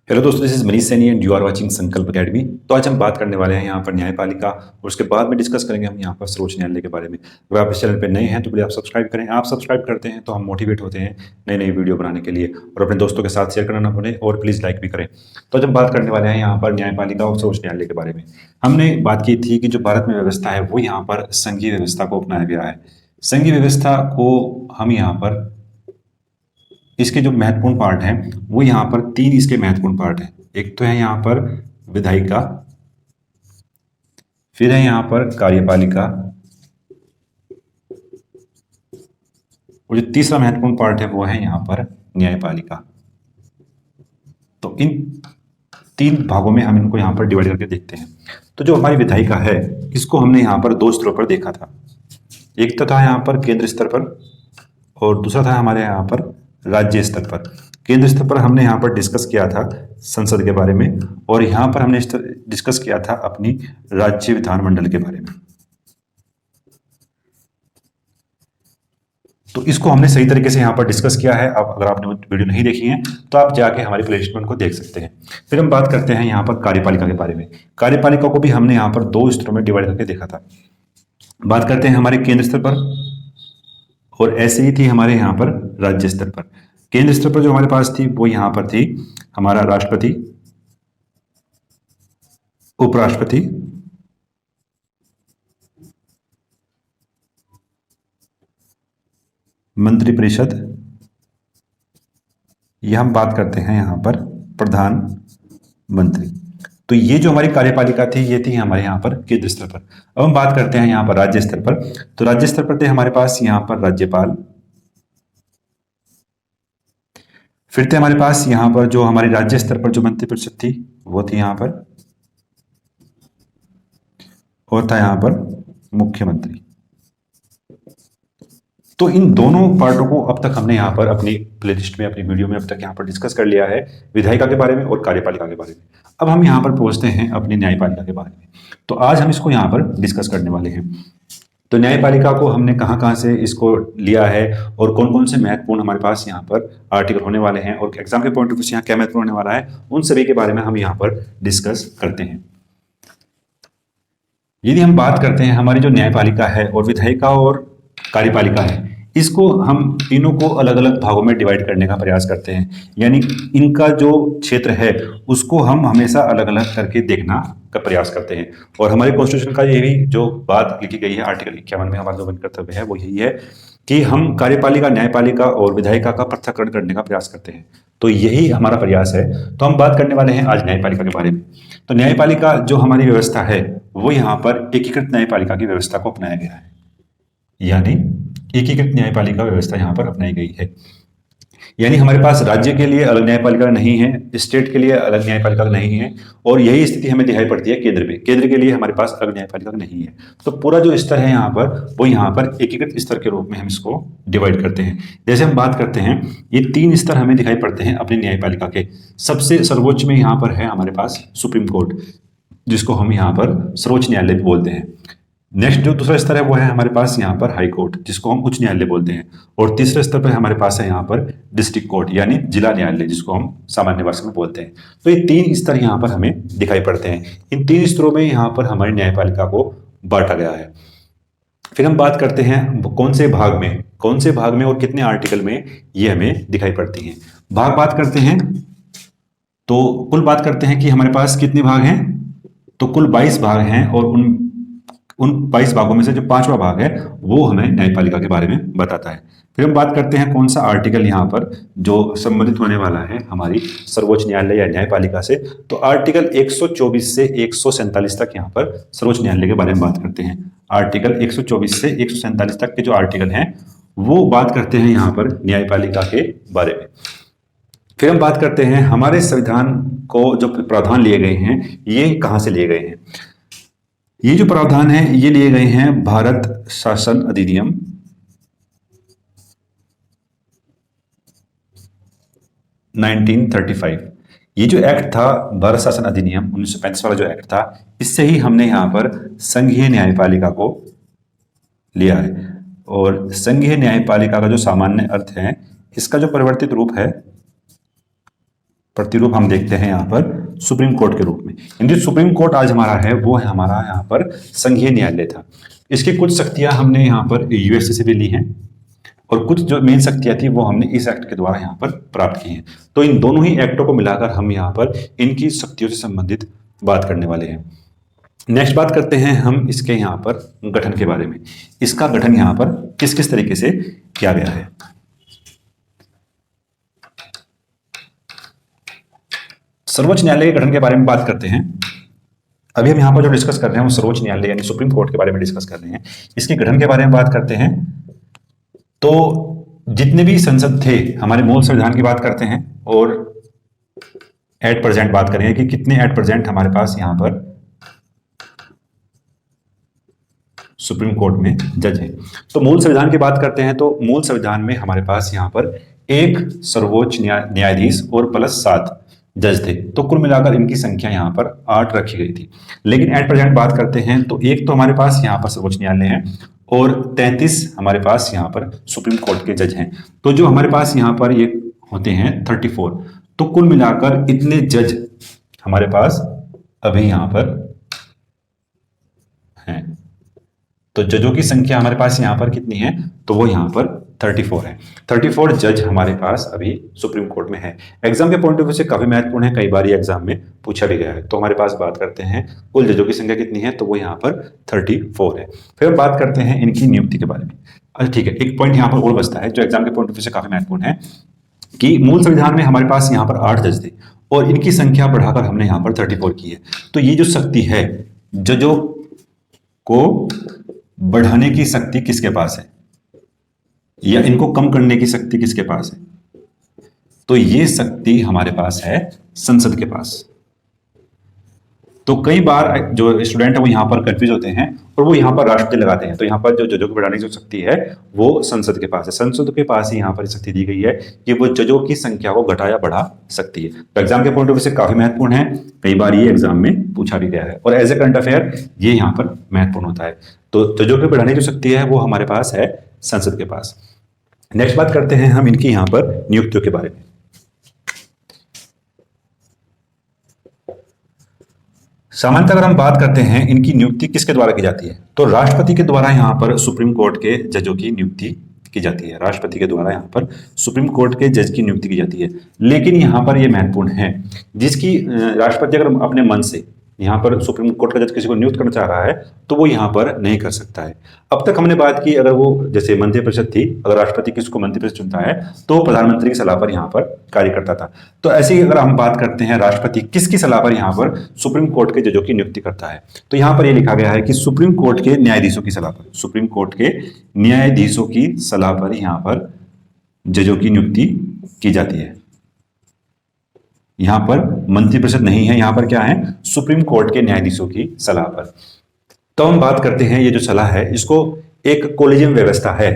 Hello दोस्तों, this is Manish Saini and you are watching Sankalp Academy. तो आज हम बात करने वाले हैं यहाँ पर न्यायपालिका और उसके बाद में डिस्कस करेंगे हम यहाँ पर सर्वोच्च न्यायालय के बारे में। अगर आप इस चैनल पर नए हैं तो प्लीज़ आप सब्सक्राइब करें। आप सब्सक्राइब करते हैं तो हम मोटिवेट होते हैं नई नई वीडियो बनाने के लिए, और अपने दोस्तों के साथ शेयर करना ना भूलें और प्लीज़ लाइक भी करें। तो आज हम बात करने वाले हैं यहाँ पर न्यायपालिका और सर्वोच्च न्यायालय के बारे में। हमने बात की थी कि जो भारत में व्यवस्था है वो यहाँ पर संघीय व्यवस्था को अपनाया गया है। संघीय व्यवस्था को हम यहाँ पर इसके जो महत्वपूर्ण पार्ट हैं वो यहाँ पर तीन इसके महत्वपूर्ण पार्ट हैं। एक तो है यहाँ पर विधायिका, फिर है यहाँ पर कार्यपालिका, और जो तीसरा महत्वपूर्ण पार्ट है वो है यहाँ पर न्यायपालिका। तो इन तीन भागों में हम इनको यहाँ पर डिवाइड करके देखते हैं। तो जो हमारी विधायिका है इसको हमने यहाँ पर दो स्तरों पर देखा था। एक तो था यहाँ पर केंद्र स्तर पर और दूसरा था हमारे यहाँ पर राज्य स्तर पर। केंद्र स्तर पर हमने यहाँ पर डिस्कस किया था संसद के बारे में, और यहाँ पर हमने डिस्कस किया था अपनी राज्य विधानमंडल के बारे में। तो इसको हमने सही तरीके से यहाँ पर डिस्कस किया है। अब अगर आपने वीडियो नहीं देखी है तो आप जाके हमारी प्लेलिस्ट में उनको देख सकते हैं। फिर हम बात करते हैं यहाँ पर कार्यपालिका के बारे में। कार्यपालिका को भी हमने यहाँ पर दो स्तरों में डिवाइड करके देखा था। बात करते हैं हमारे केंद्र स्तर पर, और ऐसे ही थी हमारे यहाँ पर राज्य स्तर पर। केंद्र स्तर पर जो हमारे पास थी वो यहाँ पर थी हमारा राष्ट्रपति, उपराष्ट्रपति, मंत्रिपरिषद, यह हम बात करते हैं यहाँ पर प्रधानमंत्री। तो ये जो हमारी कार्यपालिका थी ये थी हमारे यहाँ पर केंद्र स्तर पर। अब हम बात करते हैं यहाँ पर राज्य स्तर पर। तो राज्य स्तर पर थे हमारे पास यहाँ पर राज्यपाल, फिर थे हमारे पास यहाँ पर जो हमारी राज्य स्तर पर जो मंत्रिपरिषद थी वो थी यहाँ पर, और था यहाँ पर मुख्यमंत्री। तो इन दोनों पार्टों को अब तक हमने यहाँ पर अपनी प्लेलिस्ट में, अपनी वीडियो में अब तक यहाँ पर डिस्कस कर लिया है, विधायिका के बारे में और कार्यपालिका के बारे में। अब हम यहाँ पर पहुंचते हैं अपनी न्यायपालिका के बारे में। तो आज हम इसको यहाँ पर डिस्कस करने वाले हैं। तो न्यायपालिका को हमने कहाँ कहाँ से इसको लिया है और कौन कौन से महत्वपूर्ण हमारे पास यहाँ पर आर्टिकल होने वाले हैं, और एग्जाम के पॉइंट ऑफ व्यू से यहाँ क्या महत्वपूर्ण होने वाला है, उन सभी के बारे में हम यहाँ पर डिस्कस करते हैं। यदि हम बात करते हैं हमारी जो न्यायपालिका है और विधायिका और कार्यपालिका है, इसको हम तीनों को अलग अलग भागों में डिवाइड करने का प्रयास करते हैं। यानी इनका जो क्षेत्र है उसको हम हमेशा अलग अलग करके देखना का प्रयास करते हैं। और हमारे कॉन्स्टिट्यूशन का यही जो बात लिखी गई है आर्टिकल 51 में, हमारा जो कर्तव्य है वो यही है कि हम कार्यपालिका, न्यायपालिका और विधायिका का पृथक्करण करने का प्रयास करते हैं। तो यही हमारा प्रयास है। तो हम बात करने वाले हैं आज न्यायपालिका के बारे में। तो न्यायपालिका जो हमारी व्यवस्था है वो यहाँ पर एकीकृत न्यायपालिका की व्यवस्था को अपनाया गया है, यानी एकीकृत न्यायपालिका व्यवस्था यहाँ पर अपनाई गई है। यानी हमारे पास राज्य के लिए अलग न्यायपालिका नहीं है, स्टेट के लिए अलग न्यायपालिका नहीं है, और यही स्थिति हमें दिखाई पड़ती है केंद्र में। केंद्र के लिए हमारे पास अलग न्यायपालिका नहीं है। तो पूरा जो स्तर है यहाँ पर वो यहाँ पर एकीकृत स्तर के रूप में हम इसको डिवाइड करते हैं। जैसे हम बात करते हैं, ये तीन स्तर हमें दिखाई पड़ते हैं अपनी न्यायपालिका के। सबसे सर्वोच्च में यहाँ पर है हमारे पास सुप्रीम कोर्ट, जिसको हम यहाँ पर सर्वोच्च न्यायालय भी बोलते हैं। नेक्स्ट जो दूसरा स्तर है वो है हमारे पास यहाँ पर हाई कोर्ट, जिसको हम उच्च न्यायालय बोलते हैं। और तीसरे स्तर पर हमारे पास है यहाँ पर डिस्ट्रिक्ट कोर्ट, यानी जिला न्यायालय, जिसको हम सामान्य भाषा में बोलते हैं। तो ये तीन स्तर यहाँ पर हमें दिखाई पड़ते हैं। इन तीन स्तरों में यहाँ पर हमारी न्यायपालिका को बांटा गया है। फिर हम बात करते हैं कौन से भाग में और कितने आर्टिकल में ये हमें दिखाई पड़ती हैं। भाग बात करते हैं तो कुल बात करते हैं कि हमारे पास कितने भाग हैं। तो कुल 22 भाग हैं, और उन 22 भागों में से जो 5वां भाग है वो हमें न्यायपालिका के बारे में बताता है। फिर हम बात करते हैं कौन सा आर्टिकल यहाँ पर जो संबंधित होने वाला है हमारी सर्वोच्च न्यायालय या न्यायपालिका से। तो आर्टिकल 124 से 147 तक यहाँ पर सर्वोच्च न्यायालय के बारे में बात करते हैं। आर्टिकल 124 से 147 तक के जो आर्टिकल हैं वो बात करते हैं यहाँ पर न्यायपालिका के बारे में। फिर हम बात करते हैं हमारे संविधान को जो प्रावधान लिए गए हैं ये कहाँ से लिए गए हैं। ये जो प्रावधान है ये लिए गए हैं भारत शासन अधिनियम 1935। ये जो एक्ट था भारत शासन अधिनियम 1935 वाला जो एक्ट था, इससे ही हमने यहाँ पर संघीय न्यायपालिका को लिया है। और संघीय न्यायपालिका का जो सामान्य अर्थ है, इसका जो परिवर्तित रूप है प्रतिरूप हम देखते हैं यहाँ पर सुप्रीम कोर्ट के रूप में। यानी जो सुप्रीम कोर्ट आज हमारा है वो है हमारा यहाँ पर संघीय न्यायालय था। इसकी कुछ शक्तियां हमने यहाँ पर यूएसए से भी ली हैं और कुछ जो मेन शक्तियां थी वो हमने इस एक्ट के द्वारा यहाँ पर प्राप्त की हैं। तो इन दोनों ही एक्टों को मिलाकर हम यहाँ पर इनकी शक्तियों से संबंधित बात करने वाले हैं। नेक्स्ट बात करते हैं हम इसके यहाँ पर गठन के बारे में। इसका गठन यहाँ पर किस किस तरीके से किया गया है। सर्वोच्च न्यायालय के गठन के बारे में बात करते हैं। अभी हम यहाँ पर जो डिस्कस कर रहे हैं वो सर्वोच्च न्यायालय यानी सुप्रीम कोर्ट के बारे में डिस्कस कर रहे हैं। इसके गठन के बारे में बात करते हैं तो जितने भी संसद थे हमारे मूल संविधान की बात करते हैं और एट प्रेजेंट बात करेंगे कि कितने एट प्रेजेंट हमारे पास यहाँ पर सुप्रीम कोर्ट में जज हैं। तो मूल संविधान की बात करते हैं तो मूल संविधान में हमारे पास यहाँ पर एक सर्वोच्च न्यायाधीश और प्लस 7 जज थे। तो कुल मिलाकर इनकी संख्या यहाँ पर 8 रखी गई थी। लेकिन एट प्रेजेंट बात करते हैं तो एक तो हमारे पास यहाँ पर सर्वोच्च न्यायालय है और 33 हमारे पास यहाँ पर सुप्रीम कोर्ट के जज हैं। तो जो हमारे पास यहाँ पर ये होते हैं 34। तो कुल मिलाकर इतने जज हमारे पास अभी यहाँ पर हैं। तो जजों की संख्या हमारे पास यहाँ पर कितनी है तो वो यहाँ पर 34 है। 34 जज हमारे पास अभी सुप्रीम कोर्ट में है। एग्जाम के पॉइंट ऑफ व्यू से काफी महत्वपूर्ण है, कई बार ये एग्जाम में पूछा भी गया है। तो हमारे पास बात करते हैं कुल जजों की संख्या कितनी है तो वो यहाँ पर 34 है। फिर बात करते हैं इनकी नियुक्ति के बारे में। अच्छा ठीक है, एक पॉइंट यहाँ पर और बचता है जो एग्जाम के पॉइंट ऑफ व्यू से काफी महत्वपूर्ण है कि मूल संविधान में हमारे पास यहाँ पर 8 जज थे और इनकी संख्या बढ़ाकर हमने यहाँ पर 34 की है। तो ये जो शक्ति है, जजों को बढ़ाने की शक्ति किसके पास है या इनको कम करने की शक्ति किसके पास है? तो ये शक्ति हमारे पास है संसद के पास। तो कई बार जो स्टूडेंट है वो यहाँ पर कंफ्यूज होते हैं और वो यहाँ पर राष्ट्रपति लगाते हैं। तो यहाँ पर जो जजों को बढ़ाने की जो शक्ति है वो संसद के पास है। संसद के पास ही यहाँ पर शक्ति दी गई है कि वो जजों की संख्या को घटा या बढ़ा सकती है। तो एग्जाम के पॉइंट ऑफ व्यू से काफी महत्वपूर्ण है, कई बार ये एग्जाम में पूछा भी गया है और एज ए करंट अफेयर ये यहाँ पर महत्वपूर्ण होता है। तो जजों को बढ़ाने की जो शक्ति है वो हमारे पास है संसद के पास। नेक्स्ट बात करते हैं हम इनकी यहाँ पर नियुक्तियों के बारे में। सामान्यतः अगर हम बात करते हैं इनकी नियुक्ति किसके द्वारा की जाती है तो राष्ट्रपति के द्वारा यहाँ पर सुप्रीम कोर्ट के जजों की नियुक्ति की जाती है। राष्ट्रपति के द्वारा यहाँ पर सुप्रीम कोर्ट के जज की नियुक्ति की जाती है। लेकिन यहाँ पर यह महत्वपूर्ण है, जिसकी राष्ट्रपति अगर अपने मन से यहाँ पर सुप्रीम कोर्ट का जज किसी को नियुक्त करना चाह रहा है तो वो यहाँ पर नहीं कर सकता है। अब तक हमने बात की अगर वो जैसे मंत्रिपरिषद थी, अगर राष्ट्रपति किसी को मंत्रिपरिषद चुनता है तो प्रधानमंत्री की सलाह पर यहाँ पर कार्य करता था। तो ऐसे ही अगर हम बात करते हैं राष्ट्रपति किसकी सलाह पर यहाँ पर सुप्रीम कोर्ट के जजों की नियुक्ति करता है तो यहाँ पर यह लिखा गया है कि सुप्रीम कोर्ट के न्यायाधीशों की सलाह पर, सुप्रीम कोर्ट के न्यायाधीशों की सलाह पर यहाँ पर जजों की नियुक्ति की जाती है। यहां पर मंत्रिपरिषद नहीं है, यहां पर क्या है सुप्रीम कोर्ट के न्यायाधीशों की सलाह पर। तो हम बात करते हैं ये जो सलाह है इसको एक कोलिजियम व्यवस्था है।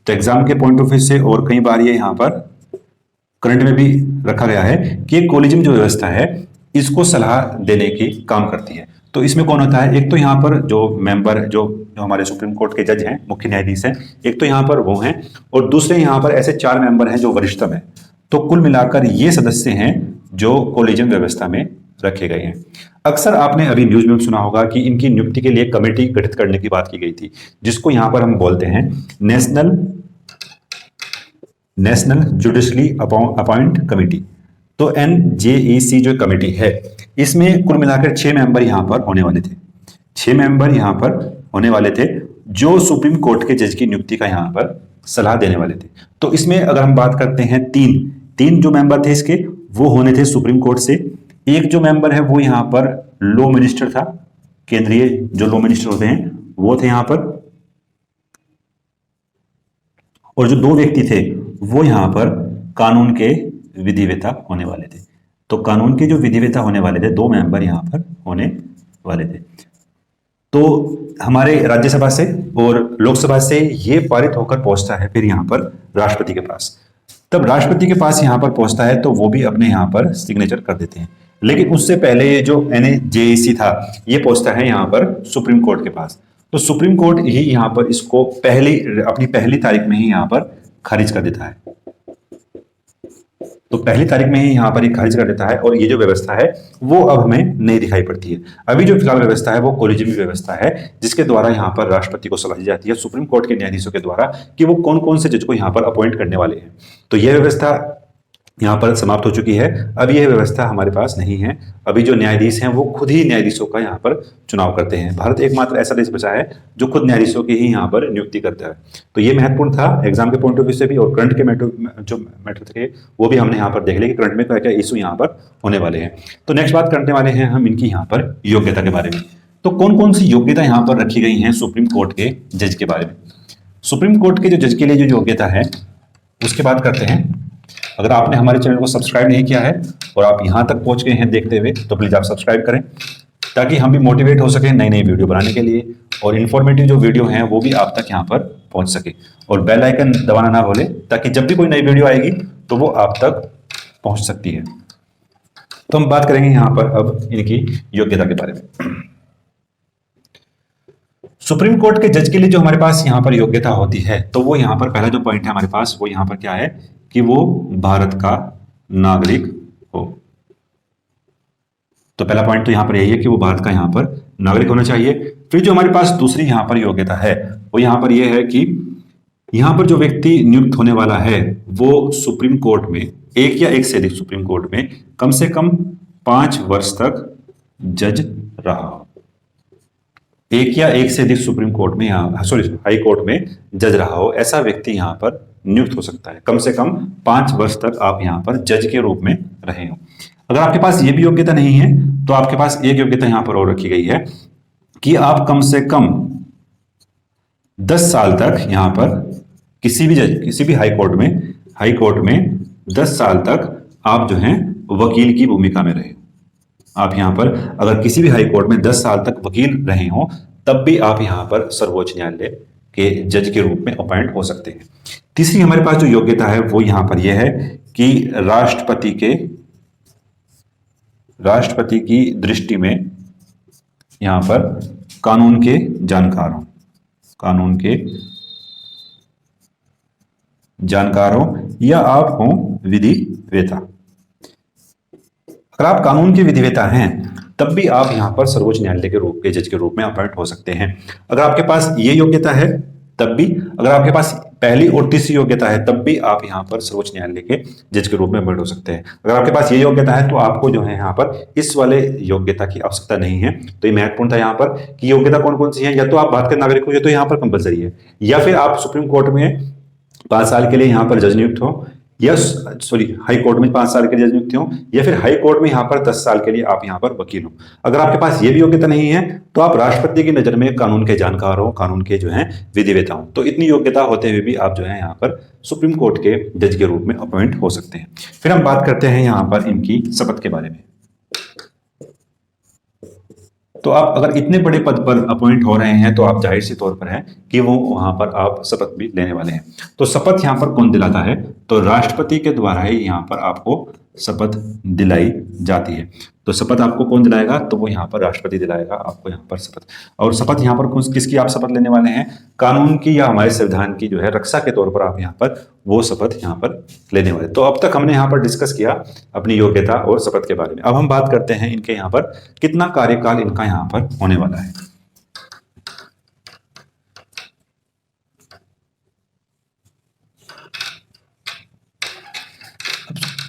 तो एग्जाम के पॉइंट ऑफ व्यू से और कई बार ये यहां पर करंट में भी रखा गया है कि कोलिजियम जो व्यवस्था है इसको सलाह देने की काम करती है। तो इसमें कौन होता है, एक तो यहाँ पर जो मेंबर जो हमारे सुप्रीम कोर्ट के जज हैं, मुख्य न्यायाधीश हैं, एक तो यहाँ पर वो हैं और दूसरे यहाँ पर ऐसे 4 मेंबर हैं जो वरिष्ठतम है। तो कुल मिलाकर ये सदस्य हैं जो कोलिजियम व्यवस्था में रखे गए हैं। अक्सर आपने अभी न्यूज में सुना होगा कि इनकी नियुक्ति के लिए कमेटी गठित करने की बात की गई थी, जिसको यहां पर हम बोलते हैं नेशनल जुडिशली अपॉइंट कमेटी। तो NJEC जो कमेटी है इसमें कुल मिलाकर 6 मेंबर यहां पर होने वाले थे। 6 मेंबर यहां पर होने वाले थे जो सुप्रीम कोर्ट के जज की नियुक्ति का यहां पर सलाह देने वाले थे। तो इसमें अगर हम बात करते हैं तीन जो मेंबर थे इसके वो होने थे सुप्रीम कोर्ट से। एक जो मेंबर है वो यहाँ पर लॉ मिनिस्टर था, केंद्रीय जो लॉ मिनिस्टर होते हैं वो थे यहाँ पर, और जो 2 व्यक्ति थे वो यहाँ पर कानून के विधिवेता होने वाले थे। तो कानून के जो विधिवेता होने वाले थे 2 मेंबर यहाँ पर होने वाले थे। तो हमारे राज्यसभा से और लोकसभा से ये पारित होकर पहुंचता है फिर यहाँ पर राष्ट्रपति के पास। तब राष्ट्रपति के पास यहाँ पर पहुंचता है तो वो भी अपने यहाँ पर सिग्नेचर कर देते हैं। लेकिन उससे पहले ये जो NJEC था ये पहुंचता है यहाँ पर सुप्रीम कोर्ट के पास। तो सुप्रीम कोर्ट ही यहाँ पर इसको अपनी पहली तारीख में ही यहाँ पर खारिज कर देता है। तो पहली तारीख में ही यहाँ पर ये खारिज कर देता है और ये जो व्यवस्था है वो अब हमें नहीं दिखाई पड़ती है। अभी जो फिलहाल व्यवस्था है वो कोलिजियम व्यवस्था है, जिसके द्वारा यहाँ पर राष्ट्रपति को सलाह दी जाती है सुप्रीम कोर्ट के न्यायाधीशों के द्वारा कि वो कौन कौन से जज को यहाँ पर अपॉइंट करने वाले हैं। तो यह व्यवस्था यहाँ पर समाप्त हो चुकी है। अब यह व्यवस्था हमारे पास नहीं है। अभी जो न्यायाधीश हैं वो खुद ही न्यायाधीशों का यहाँ पर चुनाव करते हैं। भारत एकमात्र ऐसा देश बचा है जो खुद न्यायाधीशों की ही यहाँ पर नियुक्ति करता है। तो ये महत्वपूर्ण था एग्जाम के पॉइंट ऑफ व्यू से भी, और करंट के जो मैटर थे वो भी हमने यहाँ पर देख लिया कि करंट में क्या क्या इशू यहाँ पर होने वाले हैं। तो नेक्स्ट बात करने वाले हैं हम इनकी यहाँ पर योग्यता के बारे में। तो कौन कौन सी योग्यता यहाँ पर रखी गई हैं सुप्रीम कोर्ट के जज के बारे में। सुप्रीम कोर्ट के जो जज के लिए जो योग्यता है उसकी बात करते हैं। अगर आपने हमारे चैनल को सब्सक्राइब नहीं किया है और आप यहां तक पहुंच गए हैं देखते हुए, तो प्लीज आप सब्सक्राइब करें ताकि हम भी मोटिवेट हो सके नई नई वीडियो बनाने के लिए, और इन्फॉर्मेटिव जो वीडियो हैं वो भी आप तक यहां पर पहुंच सके। और बेल आइकन दबाना ना भूलें ताकि जब भी कोई नई वीडियो आएगी तो वो आप तक पहुंच सकती है। तो हम बात करेंगे यहां पर अब इनकी योग्यता के बारे में। सुप्रीम कोर्ट के जज के लिए जो हमारे पास यहाँ पर योग्यता होती है, तो वो यहाँ पर पहला जो पॉइंट है हमारे पास वो यहाँ पर क्या है कि वो भारत का नागरिक हो। तो पहला पॉइंट तो यहाँ पर यही है कि वो भारत का यहाँ पर नागरिक होना चाहिए। फिर जो हमारे पास दूसरी यहाँ पर योग्यता है वो यहाँ पर यह है कि यहाँ पर जो व्यक्ति नियुक्त होने वाला है वो सुप्रीम कोर्ट में, एक या एक से अधिक सुप्रीम कोर्ट में कम से कम 5 वर्ष तक जज रहा हो। एक या एक से अधिक सुप्रीम कोर्ट में हाई कोर्ट में जज रहा हो, ऐसा व्यक्ति यहाँ पर नियुक्त हो सकता है। कम से कम 5 वर्ष तक आप यहाँ पर जज के रूप में रहे हो। अगर आपके पास ये भी योग्यता नहीं है तो आपके पास एक योग्यता यहाँ पर और रखी गई है कि आप कम से कम 10 साल तक यहाँ पर किसी भी हाई कोर्ट में 10 साल तक आप जो हैं वकील की भूमिका में रहे। आप यहाँ पर अगर किसी भी हाई कोर्ट में 10 साल तक वकील रहे हो तब भी आप यहाँ पर सर्वोच्च न्यायालय के जज के रूप में अपॉइंट हो सकते हैं। तीसरी हमारे पास जो योग्यता है वो यहाँ पर यह है कि राष्ट्रपति की दृष्टि में यहाँ पर कानून के जानकार हो या आप हो विधिवेता। अगर आप कानून के विधिवेता हैं तब भी आप यहां पर सर्वोच्च न्यायालय के जज के रूप में अपॉइंट हो सकते हैं। अगर आपके पास ये योग्यता है तब भी, अगर आपके पास पहली और तीसरी योग्यता है तब भी आप यहां पर सर्वोच्च न्यायालय के जज के रूप में अपॉइंट हो सकते हैं। अगर आपके पास ये योग्यता है तो आपको जो है यहाँ पर इस वाले योग्यता की आवश्यकता नहीं है। तो ये महत्वपूर्ण था यहाँ पर कि योग्यता कौन कौन सी है। या तो आप भारत के नागरिक हो, या तो यहाँ पर कंपलसरी है, या फिर आप सुप्रीम कोर्ट में 5 साल के लिए यहाँ पर जज नियुक्त हो, हाई कोर्ट में 5 साल के लिए जज नियुक्त हो, या फिर हाई कोर्ट में यहाँ पर 10 साल के लिए आप यहाँ पर वकील हो। अगर आपके पास ये भी योग्यता नहीं है तो आप राष्ट्रपति की नजर में कानून के जानकार हो, कानून के जो हैं विधिवेता हो। तो इतनी योग्यता होते हुए भी आप जो है यहाँ पर सुप्रीम कोर्ट के जज के रूप में अपॉइंट हो सकते हैं। फिर हम बात करते हैं यहाँ पर इनकी शपथ के बारे में। तो आप अगर इतने बड़े पद पर अपॉइंट हो रहे हैं तो आप जाहिर सी तौर पर है कि वो वहां पर आप शपथ भी लेने वाले हैं। तो शपथ यहां पर कौन दिलाता है? तो राष्ट्रपति के द्वारा ही यहां पर आपको शपथ दिलाई जाती है। तो शपथ आपको कौन दिलाएगा? तो वो यहाँ पर राष्ट्रपति दिलाएगा आपको यहाँ पर शपथ। और शपथ यहाँ पर किसकी आप शपथ लेने वाले हैं? कानून की या हमारे संविधान की जो है रक्षा के तौर पर आप यहाँ पर वो शपथ यहाँ पर लेने वाले। तो अब तक हमने यहाँ पर डिस्कस किया अपनी योग्यता और शपथ के बारे में। अब हम बात करते हैं इनके यहाँ पर कितना कार्यकाल इनका यहाँ पर होने वाला है।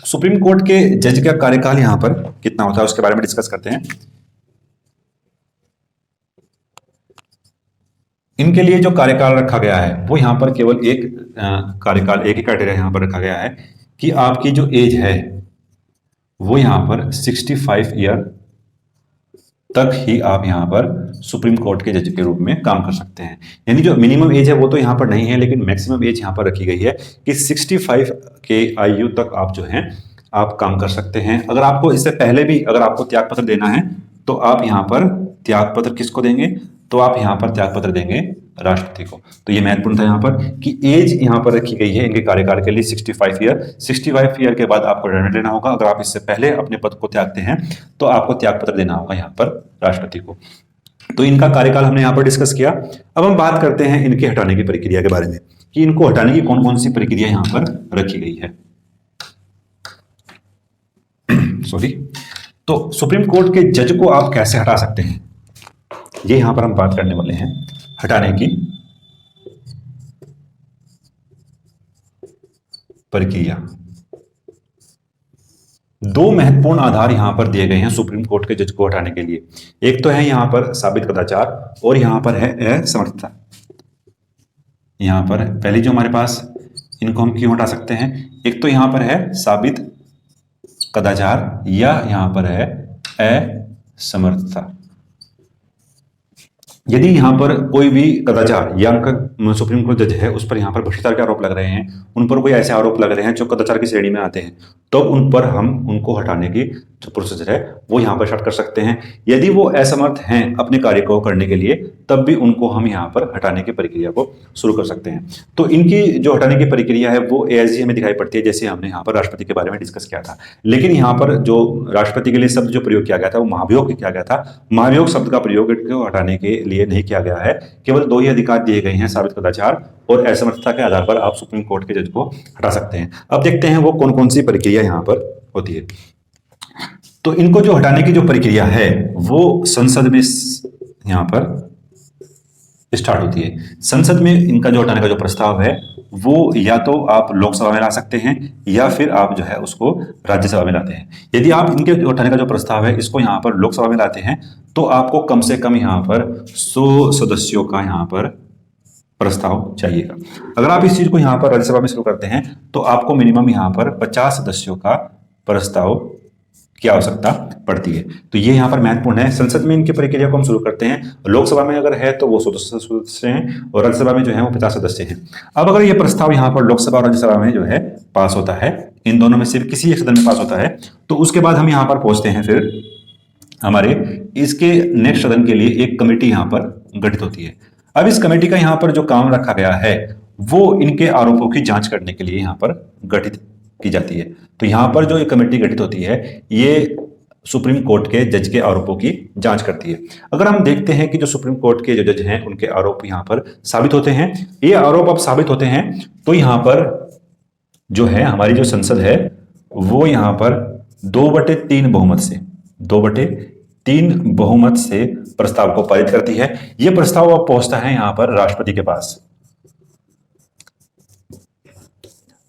सुप्रीम कोर्ट के जज का कार्यकाल यहां पर कितना होता है उसके बारे में डिस्कस करते हैं। इनके लिए जो कार्यकाल रखा गया है वो यहां पर केवल एक कार्यकाल, एक ही क्राइटेरिया यहां पर रखा गया है कि आपकी जो एज है वो यहां पर 65 ईयर तक ही आप यहां पर सुप्रीम कोर्ट के जज के रूप में काम कर सकते हैं। यानी जो मिनिमम एज है वो तो यहां पर नहीं है, लेकिन मैक्सिमम एज यहां पर रखी गई है कि 65 के आयु तक आप जो हैं आप काम कर सकते हैं। अगर आपको इससे पहले भी अगर आपको त्यागपत्र देना है तो आप यहाँ पर त्यागपत्र किसको देंगे? तो आप यहाँ पर त्यागपत्र देंगे राष्ट्रपति को। तो ये महत्वपूर्ण था यहाँ पर कि एज यहाँ पर रखी गई है इनके कार्यकाल के लिए 65 ईयर। 65 ईयर के बाद आपको रिटायरमेंट लेना होगा। अगर आप इससे पहले अपने पद को त्यागते हैं तो आपको त्यागपत्र देना होगा यहाँ पर राष्ट्रपति को। तो इनका कार्यकाल हमने यहाँ पर डिस्कस किया। अब हम बात करते हैं इनके हटाने की प्रक्रिया के बारे में कि इनको हटाने की कौन कौन सी प्रक्रिया यहाँ पर रखी गई है। सॉरी। तो सुप्रीम कोर्ट के जज को आप कैसे हटा सकते हैं, ये यहां पर हम बात करने वाले हैं हटाने की प्रक्रिया। दो महत्वपूर्ण आधार यहां पर दिए गए हैं सुप्रीम कोर्ट के जज को हटाने के लिए। एक तो है यहां पर साबित कदाचार और यहां पर है असमर्थता। यहां पर पहले जो हमारे पास, इनको हम क्यों हटा सकते हैं, एक तो यहां पर है साबित कदाचार या यहां पर है असमर्थता। यदि यहां पर कोई भी कदाचार या उनका सुप्रीम कोर्ट जज है उस पर यहां पर भ्रष्टाचार के आरोप लग रहे हैं, उन पर कोई ऐसे आरोप लग रहे हैं जो कदाचार की श्रेणी में आते हैं, तो उन पर हम उनको हटाने की जो प्रोसीजर है वो यहां पर स्टार्ट कर सकते हैं। यदि वो असमर्थ हैं अपने कार्य को करने के लिए, तब भी उनको हम यहां पर हटाने की प्रक्रिया को शुरू कर सकते हैं। तो इनकी जो हटाने की प्रक्रिया है वो एएसजी हमें दिखाई पड़ती है, जैसे हमने यहाँ पर राष्ट्रपति के बारे में डिस्कस किया था। लेकिन यहाँ पर जो राष्ट्रपति के लिए शब्द जो प्रयोग किया गया था वो महाभियोग किया गया था। महाभियोग शब्द का प्रयोग को हटाने के लिए नहीं किया गया है। केवल दो ही अधिकार दिए गए हैं, साबित कदाचार और असमर्थता के आधार पर आप सुप्रीम कोर्ट के जज को हटा सकते हैं। अब देखते हैं वो कौन कौन सी प्रक्रिया यहाँ पर होती है। तो इनको जो हटाने की जो प्रक्रिया है वो संसद में यहाँ पर स्टार्ट होती है। संसद में इनका जो हटाने का जो प्रस्ताव है वो या तो आप लोकसभा में ला सकते हैं या फिर आप जो है उसको राज्यसभा में लाते हैं। यदि आप इनके हटाने का जो प्रस्ताव है इसको यहाँ पर लोकसभा में लाते हैं तो आपको कम से कम यहाँ पर 100 सदस्यों का यहाँ पर प्रस्ताव चाहिएगा। अगर आप इस चीज को यहाँ पर राज्यसभा में शुरू करते हैं तो आपको मिनिमम यहाँ पर 50 सदस्यों का प्रस्ताव की आवश्यकता पड़ती है। तो ये यहाँ पर महत्वपूर्ण है। संसद में इनकी प्रक्रिया को हम शुरू करते हैं, लोकसभा में अगर है तो वो 100 सदस्य हैं और राज्यसभा में जो है वो 50 सदस्य हैं। अब अगर ये प्रस्ताव यहाँ पर लोकसभा और राज्यसभा में जो है पास होता है, इन दोनों में से किसी एक सदन में पास होता है, तो उसके बाद हम यहाँ पर पहुंचते हैं फिर हमारे इसके नेक्स्ट सदन के लिए एक कमेटी यहाँ पर गठित होती है। अब इस कमेटी का यहाँ पर जो काम रखा गया है वो इनके आरोपों की जांच करने के लिए यहाँ पर गठित की जाती है। तो यहाँ पर जो एक कमेटी गठित होती है ये सुप्रीम कोर्ट के जज के आरोपों की जांच करती है। अगर हम देखते हैं कि जो सुप्रीम कोर्ट के जो जज हैं उनके आरोप यहाँ पर साबित होते हैं, ये आरोप अब साबित होते हैं तो यहाँ पर जो है हमारी जो संसद है वो यहाँ पर 2/3 बहुमत से प्रस्ताव को पारित करती है। यह प्रस्ताव अब पहुंचता है यहाँ पर राष्ट्रपति के पास।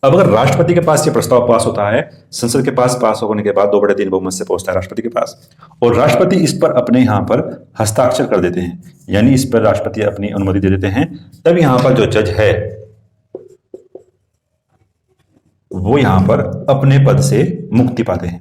अब अगर राष्ट्रपति के पास ये प्रस्ताव पास होता है, संसद के पास पास होने के बाद 2/3 बहुमत से पहुंचता है राष्ट्रपति के पास और राष्ट्रपति इस पर अपने यहाँ पर हस्ताक्षर कर देते हैं, यानी इस पर राष्ट्रपति अपनी अनुमति दे देते हैं। तब यहाँ पर जो जज है वो यहाँ पर अपने पद से मुक्ति पाते हैं,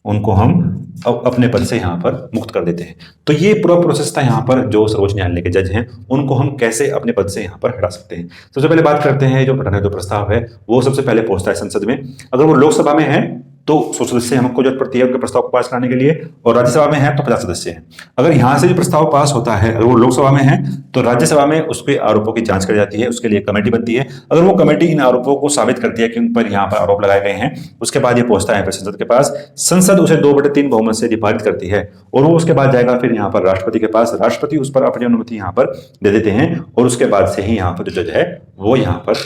उनको हम अपने पद से यहाँ पर मुक्त कर देते हैं। तो ये पूरा प्रोसेस था यहाँ पर जो सर्वोच्च न्यायालय के जज हैं उनको हम कैसे अपने पद से यहाँ पर हटा सकते हैं। सबसे पहले बात करते हैं जो हटाने जो प्रस्ताव है वो सबसे पहले पहुंचता है संसद में। अगर वो लोकसभा में है तो 100 सदस्य हमको जरूरत पड़ती है उनके प्रस्ताव को पास कराने के लिए, और राज्यसभा में है तो 50 सदस्य हैं। अगर यहाँ से जो प्रस्ताव पास होता है अगर वो लोकसभा में है तो राज्यसभा में उसके आरोपों की जांच करी जाती है, उसके लिए कमेटी बनती है। अगर वो कमेटी इन आरोपों को साबित करती है कि उन पर यहाँ पर आरोप लगाए गए हैं, उसके बाद ये पहुंचता है फिर संसद के पास। संसद उसे 2/3 बहुमत से पारित करती है और वो उसके बाद जाएगा फिर यहाँ पर राष्ट्रपति के पास। राष्ट्रपति उस पर अपनी अनुमति यहाँ पर दे देते हैं और उसके बाद से ही यहाँ पर जो जज है वो यहाँ पर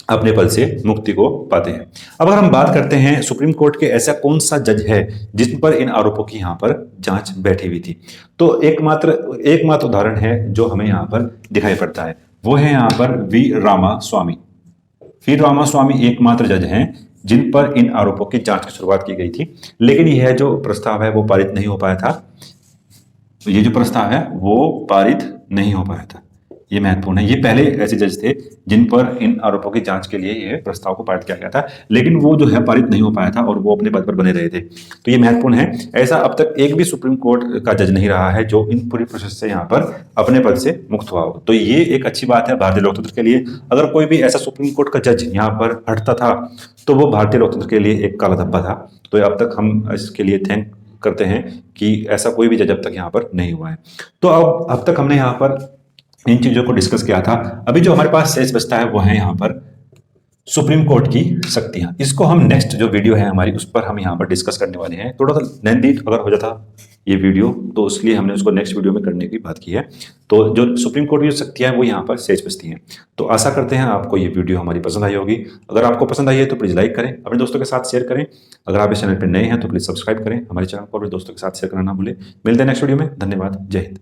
अपने पद से मुक्ति को पाते हैं। अब अगर हम बात करते हैं सुप्रीम कोर्ट के ऐसा कौन सा जज है जिन पर इन आरोपों की यहाँ पर जांच बैठी हुई थी, तो एकमात्र उदाहरण है जो हमें यहाँ पर दिखाई पड़ता है, वो है यहाँ पर वी रामास्वामी। वी रामास्वामी एकमात्र जज हैं जिन पर इन आरोपों की जांच की शुरुआत की गई थी, लेकिन यह जो प्रस्ताव है वो पारित नहीं हो पाया था। ये जो प्रस्ताव है वो पारित नहीं हो पाया था, ये महत्वपूर्ण है। ये पहले ऐसे जज थे जिन पर इन आरोपों की जांच के लिए ये प्रस्ताव को पारित किया गया था, लेकिन वो जो है पारित नहीं हो पाया था और वो अपने पद पर बने रहे थे। तो ये महत्वपूर्ण है। ऐसा अब तक एक भी सुप्रीम कोर्ट का जज नहीं रहा है जो इन पूरी प्रोसेस से यहाँ पर अपने पद से मुक्त हुआ हो। तो ये एक अच्छी बात है भारतीय लोकतंत्र के लिए। अगर कोई भी ऐसा सुप्रीम कोर्ट का जज यहाँ पर हटता था तो वो भारतीय लोकतंत्र के लिए एक काला धब्बा था। तो अब तक हम इसके लिए थैंक करते हैं कि ऐसा कोई भी जज अब तक यहाँ पर नहीं हुआ है। तो अब तक हमने यहाँ पर इन चीजों को डिस्कस किया था। अभी जो हमारे पास शेष बचता है वो है यहाँ पर सुप्रीम कोर्ट की शक्तियां, इसको हम नेक्स्ट जो वीडियो है हमारी उस पर हम यहाँ पर डिस्कस करने वाले हैं। थोड़ा सा लेंथी अगर हो जाता ये वीडियो तो इसलिए हमने उसको नेक्स्ट वीडियो में करने की बात की है। तो जो सुप्रीम कोर्ट की जो शक्तियां हैं वो यहाँ पर सेज बचती हैं। तो आशा करते हैं आपको ये वीडियो हमारी पसंद आई होगी। अगर आपको पसंद आई है तो प्लीज़ लाइक करें, अपने दोस्तों के साथ शेयर करें। अगर आप इस चैनल पर नए हैं तो प्लीज़ सब्सक्राइब करें हमारे चैनल को, अपने दोस्तों के साथ शेयर करना ना भूलें। मिलते हैं नेक्स्ट वीडियो में। धन्यवाद। जय हिंद।